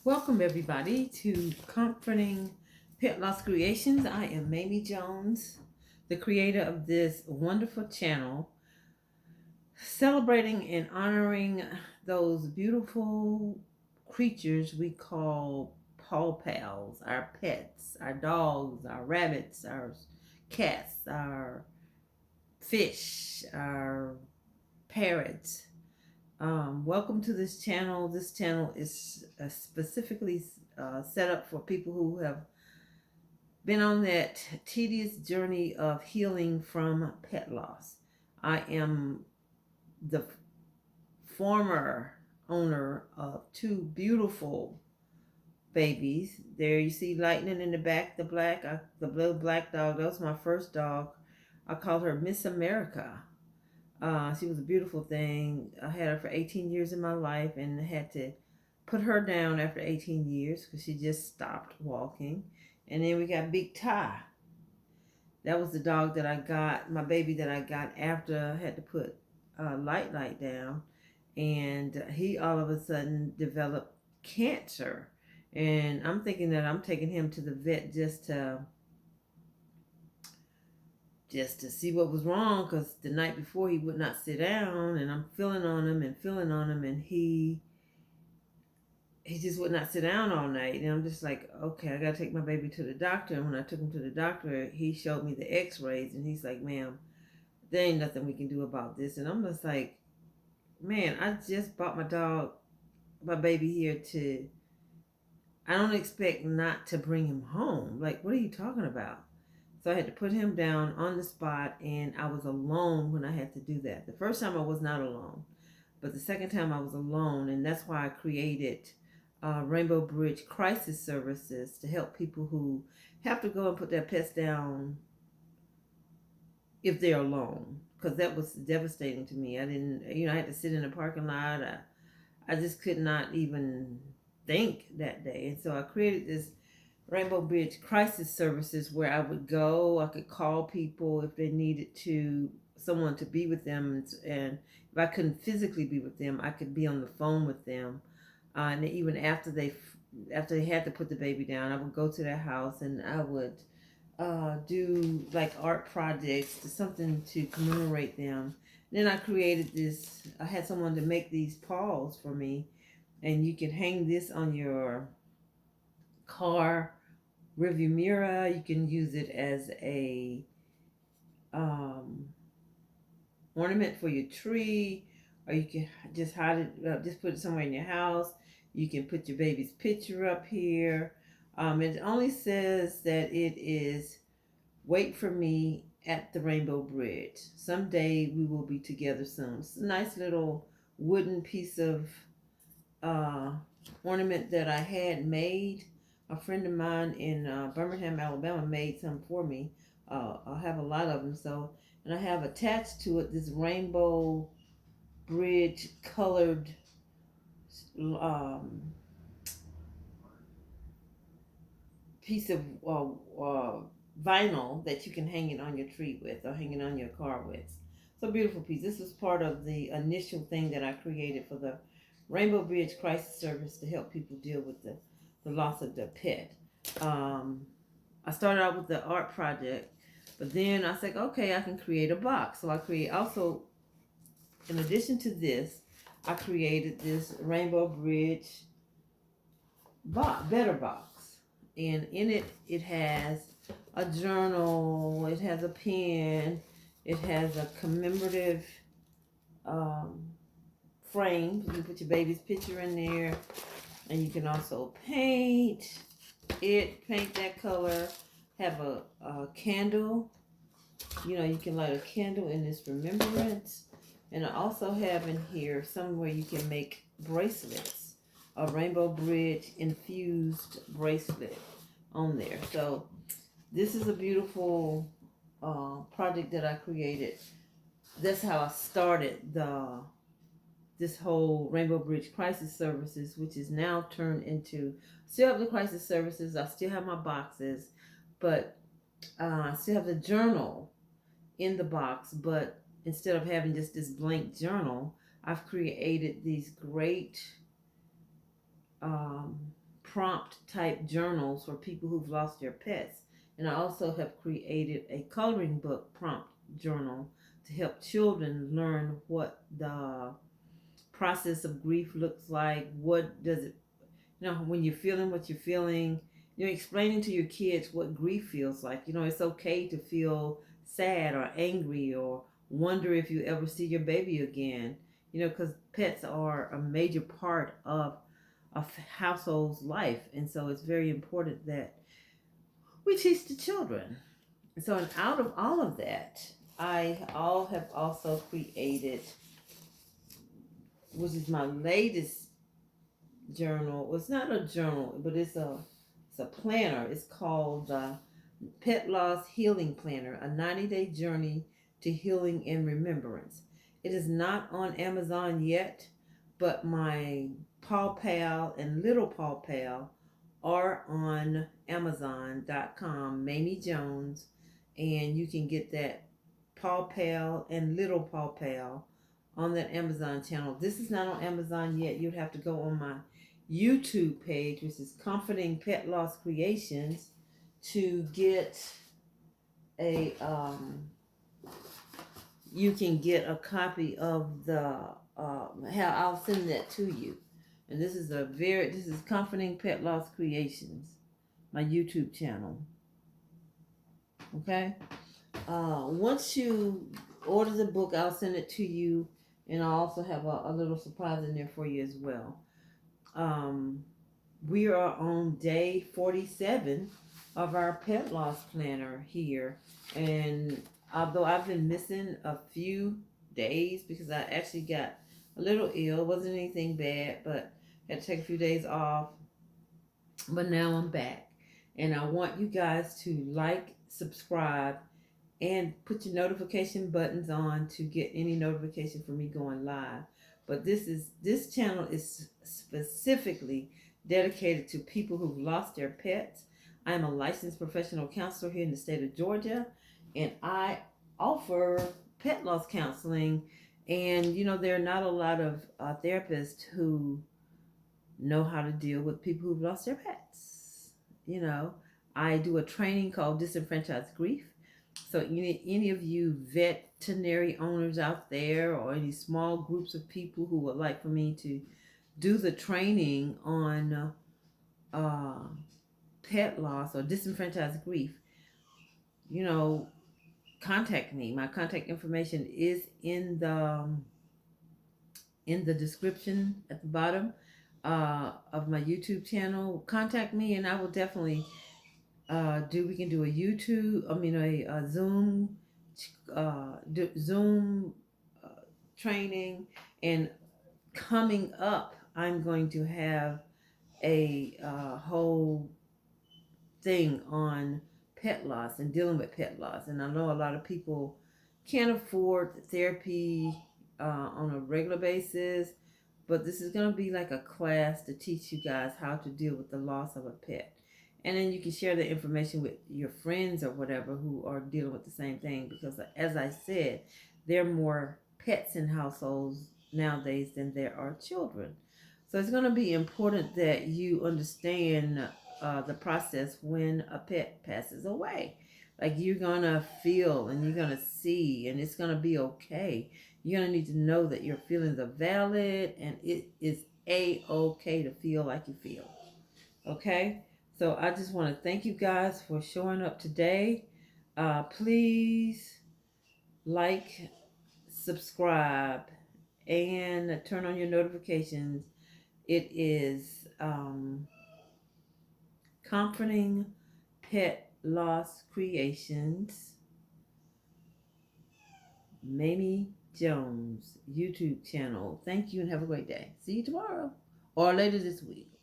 Welcome, everybody, to Comforting Pet Loss Creations. I am Mamie Jones, the creator of this wonderful channel, celebrating and honoring those beautiful creatures we call paw pals, our pets, our dogs, our rabbits, our cats, our fish, our parrots. Welcome to this channel. This channel is specifically set up for people who have been on that tedious journey of healing from pet loss. I am the former owner of two beautiful babies. There you see Lightning in the back, the little black dog. That was my first dog. I called her Miss America. She was a beautiful thing. I had her for 18 years in my life and had to put her down after 18 years because she just stopped walking. And then we got Big Ty. That was the dog that I got, my baby that I got after I had to put Light down. And he all of a sudden developed cancer. And I'm thinking that I'm taking him to the vet just to see what was wrong, because the night before he would not sit down, and I'm feeling on him, and he just would not sit down all night. And I'm just like, okay, I gotta take my baby to the doctor. And when I took him to the doctor, he showed me the x-rays, and he's like, ma'am, there ain't nothing we can do about this. And I'm just like, man, I just bought my baby here I don't expect not to bring him home. Like, what are you talking about? So I had to put him down on the spot, and I was alone when I had to do that. The first time I was not alone, but the second time I was alone, and that's why I created Rainbow Bridge Crisis Services to help people who have to go and put their pets down if they're alone, because that was devastating to me. I didn't, I had to sit in the parking lot. I just could not even think that day, and so I created this Rainbow Bridge Crisis Services where I would go. I could call people if they needed someone to be with them, and if I couldn't physically be with them, I could be on the phone with them. And even after they had to put the baby down, I would go to their house and I would do like art projects, something to commemorate them. Then I created this. I had someone to make these paws for me, and you can hang this on your car rearview mirror. You can use it as a ornament for your tree, or you can just hide it, just put it somewhere in your house. You can put your baby's picture up here. It only says that it is wait for me at the Rainbow Bridge. Someday we will be together soon. It's a nice little wooden piece of ornament that I had made. A friend of mine in Birmingham, Alabama made some for me. I have a lot of them. And I have attached to it this Rainbow Bridge colored piece of vinyl that you can hang it on your tree with or hang it on your car with. It's a beautiful piece. This was part of the initial thing that I created for the Rainbow Bridge Crisis Service to help people deal with the loss of their pet. I started out with the art project, but then I said, okay, I can create a box. So I create also, in addition to this, I created this Rainbow Bridge better box. And in it, it has a journal, it has a pen, it has a commemorative frame. You can put your baby's picture in there. And you can also paint that color. Have a candle. You can light a candle in this remembrance. And I also have in here somewhere you can make bracelets. A Rainbow Bridge infused bracelet on there. So this is a beautiful project that I created. That's how I started this whole Rainbow Bridge Crisis Services, which is now turned into, still have the crisis services, I still have my boxes, but I still have the journal in the box, but instead of having just this blank journal, I've created these great prompt type journals for people who've lost their pets. And I also have created a coloring book prompt journal to help children learn what the process of grief looks like. What does it, when you're feeling what you're feeling, explaining to your kids what grief feels like. It's okay to feel sad or angry or wonder if you ever see your baby again, because pets are a major part of a household's life. And so it's very important that we teach the children. So, and out of all of that, have also created, which is my latest journal. Well, it's not a journal, but it's a planner. It's called Pet Loss Healing Planner, a 90-day journey to healing and remembrance. It is not on Amazon yet, but my Paw Pal and Little Paw Pal are on Amazon.com, Mamie Jones, and you can get that Paw Pal and Little Paw Pal on that Amazon channel. This is not on Amazon yet. You'd have to go on my YouTube page, which is Comforting Pet Loss Creations, to get a you can get a copy of the how I'll send that to you. And this is Comforting Pet Loss Creations, my YouTube channel. Okay. Once you order the book, I'll send it to you, and I'll also have a little surprise in there for you as well. We are on day 47 of our pet loss planner here, and although I've been missing a few days because I actually got a little ill, wasn't anything bad, but had to take a few days off, but now I'm back, and I want you guys to like, subscribe, and put your notification buttons on to get any notification from me going live. But this channel is specifically dedicated to people who've lost their pets. I am a licensed professional counselor here in the state of Georgia, and I offer pet loss counseling. And there are not a lot of therapists who know how to deal with people who've lost their pets. I do a training called Disenfranchised Grief. So any of you veterinary owners out there, or any small groups of people who would like for me to do the training on pet loss or disenfranchised grief, contact me. My contact information is in the description at the bottom of my YouTube channel. Contact me, and I will definitely we can do a Zoom training. And coming up, I'm going to have a whole thing on pet loss and dealing with pet loss. And I know a lot of people can't afford therapy on a regular basis, but this is going to be like a class to teach you guys how to deal with the loss of a pet. And then you can share the information with your friends or whatever who are dealing with the same thing, because as I said, there are more pets in households nowadays than there are children. So it's going to be important that you understand the process when a pet passes away. Like, you're going to feel and you're going to see, and it's going to be okay. You're going to need to know that your feelings are valid, and it is A-okay to feel like you feel. Okay? So I just want to thank you guys for showing up today. Please like, subscribe, and turn on your notifications. It is Comforting Pet Loss Creations, Mamie Jones YouTube channel. Thank you and have a great day. See you tomorrow or later this week.